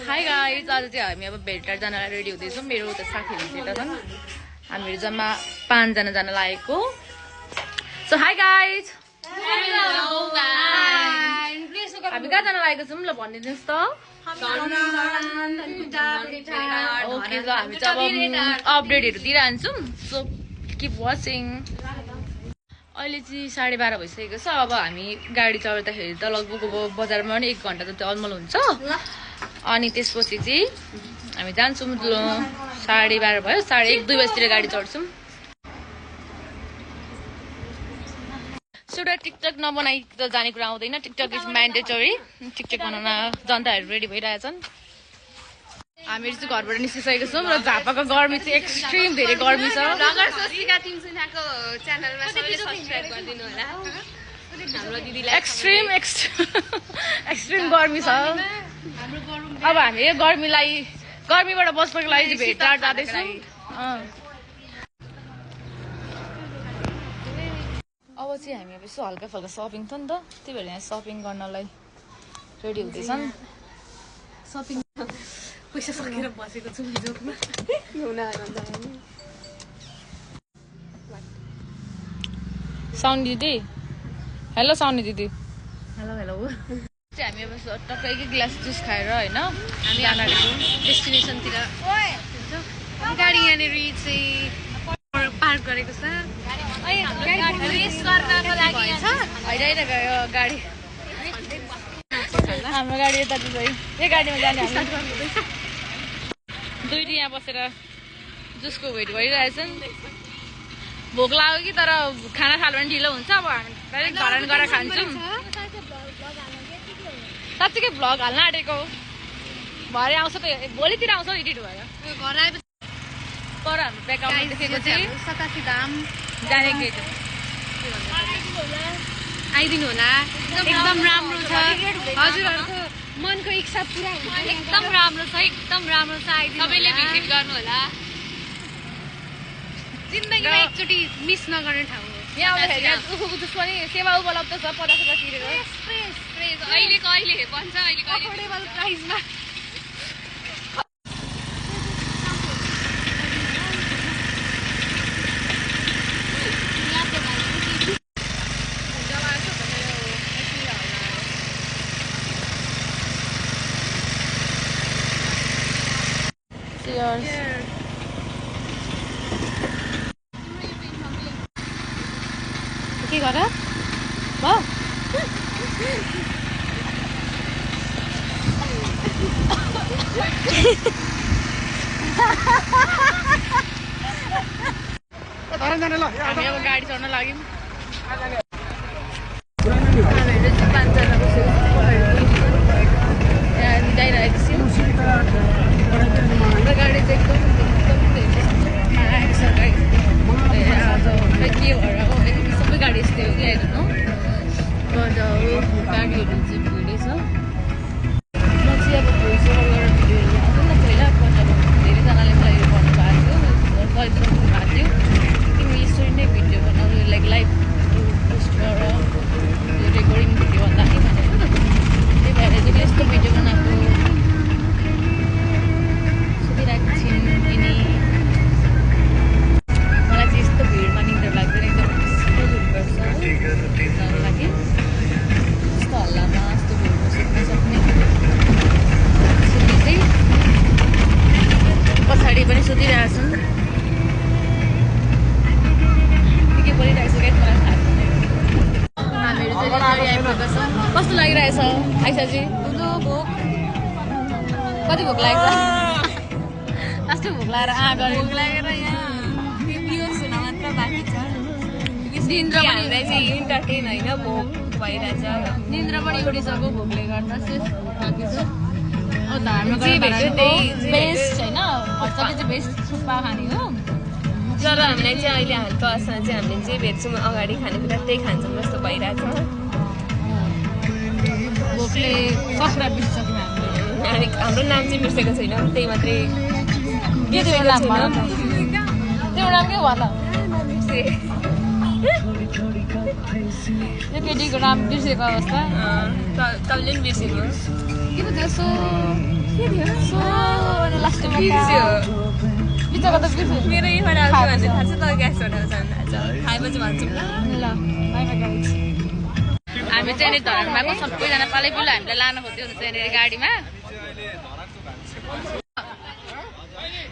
Hi guys, आज चाहिँ हामी अब भेटघाट जानलाई रेडी हुँदैछौँ। मेरो उता साथीहरू चाहिँ यता छन्। हामीहरू जम्मा 5 जना जान लागेको। सो हाई गाइज, हामी कहाँ जान लागेको छौँ ल भनिदिनुहोस् त। ओके ल, हामी चाहिँ अब अपडेटहरू दिइरहन्छौँ। So keep watching. अहिले चाहिँ 12:30 भइसकेको छ। अब हामी गाडी चढ्दाखेरि त लगभग अब बजारमा पनि 1 घन्टा जति अलमल हुन्छ। अनि त्यसपछि चाहिँ हामी जान्छौँ। 12:30 भयो, 1:30-2 बजीतिर गाडी चढ्छौँ। सुडा टिकटक नबनाइ त जाने कुरा आउँदैन। TikTok is mandatory. टिकटक बनाउन जनताहरू रेडी भइरहेछन्। हामीहरू चाहिँ घरबाट निस्किसकेको छौँ र झापाको गर्मी चाहिँ एक्सट्रिम धेरै गर्मी छ। एक्सट्रिम गर्मी छ। अब हामी यो गर्मीबाट बस्नको लागि भेटघाट जाँदैछौँ। अब चाहिँ हामी अब यसो हल्का फल्का सपिङ छ नि त, त्यही भएर यहाँ सपिङ गर्नलाई रेडी हुँदैछन्। सपिङ पैसा सकेर बसेको छु हिजोमा। साउनी दिदी, हेलो साउनी दिदी। Hello hello. हामी अब टक्कै एक ग्लास जुस खाएर होइन हामी डेस्टिनेसनतिर गाडी यहाँनिर चाहिँ पार्क गरेको छ। होइन गयो गाडी, हाम्रो गाडी यता चाहिँ यो गाडीमा जाने। हामी दुईटी यहाँ बसेर जुसको वेट गरिरहेछन्। भोक लाग्यो कि, तर खाना थाल्यो भने ढिलो हुन्छ। अब हामी डाइरेक्ट घर गएर खान्छौँ। साँच्चीकै भ्लग हाल्न आँटेको। भरे आउँछ त, भोलितिर आउँछ एडिट भएर। घर आएपछि पर हाम्रो ब्याकग्राउन्डमा देखेको चाहिँ 87 धाम जाने गेट आइदिनु होला। एकदम राम्रो छ हजुरहरूको मनको इच्छा पुरा हुन्छ। एकदम राम्रो छ, एकदम राम्रो छ। सबैले भिजिट गर्नु होला। जिन्दगीमा एकचोटि मिस नगर्ने ठाउँ हो। यहाँ आउँदाखेरि पनि सेवा उपलब्ध छ। 50 रुपियाँ तिरेर अहिलेको अहिले भन्छ, अहिलेको अफोर्डेबल प्राइसमा। के गर भयो हामी अब गाडी चढ्न लाग्यौँ। मिलाइरहेको छौँ। गाडी चाहिँ एकदम के भएर सबै गाडी यस्तै हो कि आइदिनु। गाडीहरू चाहिँ भिडै छ। म चाहिँ अब भोइसओभर गरेर भिडियोहरू आउँछ नि त पहिला। धेरैजनाले मलाई यो भन्नुभएको थियो, दरिद्र भएको थियो, तिमी यसरी नै भिडियो बनाउनु लाइक लाइभ पोस्ट गर, रेकर्डिङ भिडियो भन्दाखेरि भनेको। त्यही भएर चाहिँ यस्तो भिडियो बनाएको सोधिरहेको छिन्। किनी मलाई चाहिँ यस्तो भिडमा निद्रा लाग्दैन। एकदम हुनुपर्छ लागि यस्तो हल्लामा यस्तो भिडमा सुत्न सक्ने। सुत्ने चाहिँ पछाडि पनि सुतिरहेछन्। के बोलिरहेको छ क्या मलाई थाहा छैन। हामीहरू चाहिँ गाडी आइपुगेको छ। कस्तो लागिरहेछ आइसाजी? भोक कति भोक लागेको? कस्तो भोक लागेर भोक लागेर यहाँ सुन मात्र बाँकी छ। निन्द्रा पनि चाहिँ इन्टरटेन होइन, भोक भइरहेछ। निन्द्रा पनि उडिसक्यो भोकले गर्दा। बाँकी छ हाम्रो बेस्ट होइन, सबै चाहिँ बेस्ट थुक्पा खाने हो। तर हामीलाई चाहिँ अहिले हालको अवस्थामा चाहिँ हामीले जे भेट्छौँ अगाडि खानेकुरा त्यही खान्छौँ जस्तो भइरहेछ। भोकले ससुरा बिर्सिसक्यौँ हामीले। अनि हाम्रो नाम चाहिँ बिर्सेको छैन, त्यही मात्रै। के त्यो नाम भयो? त्यो नाम के भयो? यो केटीको नाम बिर्सेको अवस्था। तपाईँले पनि बिर्सेको के पो त्यसो के थियो? लास्टमा बिर्स्यो बिचको त बिर्स्यो मेरो यहीँबाट आउँछ भन्ने थाहा छ त ग्यासबाट आउँछ भन्ने थाहा छ खाएपछि भन्छु ल बाई बाई गाइज हामी चाहिँ नि धरानमा आएको सबैजना पालै पिलो हामीलाई लानु खोज्दै हुनुहुन्छ यहाँनिर गाडीमा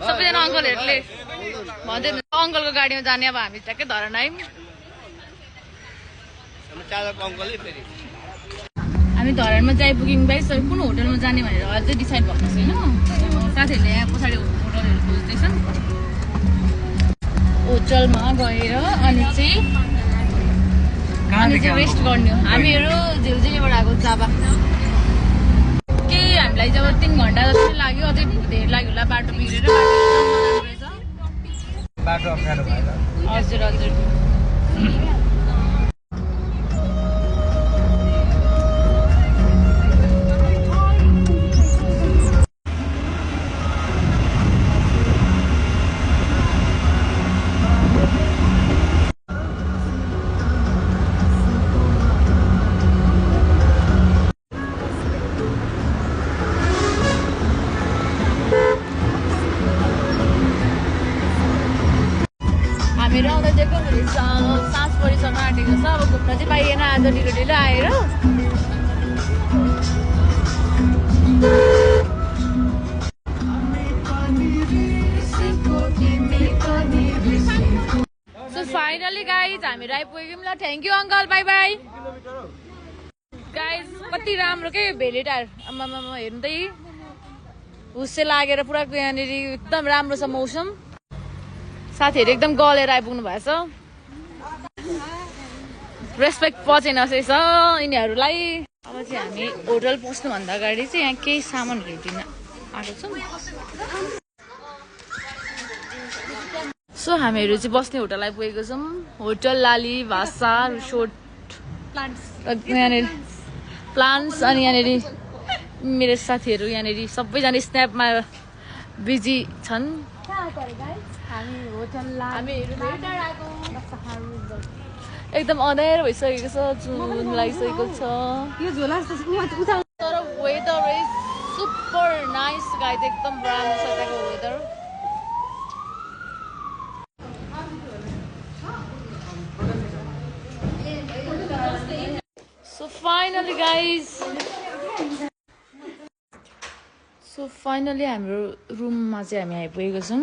सबैजना अङ्कलहरूले भन्दै हुनुहुन्छ अङ्कलको गाडीमा जाने अब हामी ट्याक्कै धरान आयौँ हामी धरानमा चाहिँ आइपुग्यौँ गाइस कुन होटलमा जाने भनेर अझै डिसाइड भएको छैन साथीहरूले यहाँ पछाडि होटलहरू खोज्दैछन् होटलमा गएर अनि चाहिँ रेस्ट गर्ने हो हामीहरू झिलझिलीबाट आएको जाबा केही हामीलाई जब 3 घन्टा जस्तो लाग्यो अझै धेरै लाग्यो होला बाटो बिग्रेर बाटो अप्ठ्यारो भएर हजुर हजुर हामीहरू आउँदा चाहिँ एकदम सास परिसक्न आँटेको छ अब घुम्न चाहिँ पाइएन आज ढिलो ढिलो आएर सो फाइनली गाइज हामीहरू आइपुग्यौँ ल thank you uncle by by guys कति राम्रो के भेली टायर आम्मामा हेर्नु त हुस्से लागेर पुरा यहाँनिर एकदम राम्रो छ मौसम साथीहरू एकदम गलेर आइपुग्नु भएछ रेस्पेक्ट पचेन रहेछ यिनीहरूलाई अब चाहिँ हामी होटल पस्नुभन्दा अगाडि चाहिँ यहाँ केही सामानहरू दिन आएको छौँ सो हामीहरू चाहिँ बस्ने होटल आइपुगेको छौँ होटल लाली भाषा रिसोर्ट यहाँनिर प्लान्ट्स अनि यहाँनिर मेरो साथीहरू यहाँनिर सबैजना स्न्यापमा बिजी छन् एकदम अँध्यारो भइसकेको छ जुन लागिसकेको छ तर weather is super nice guys एकदम राम्रो छ त्यहाँको वेदर सो फाइनली हाम्रो रुममा चाहिँ हामी आइपुगेको छौँ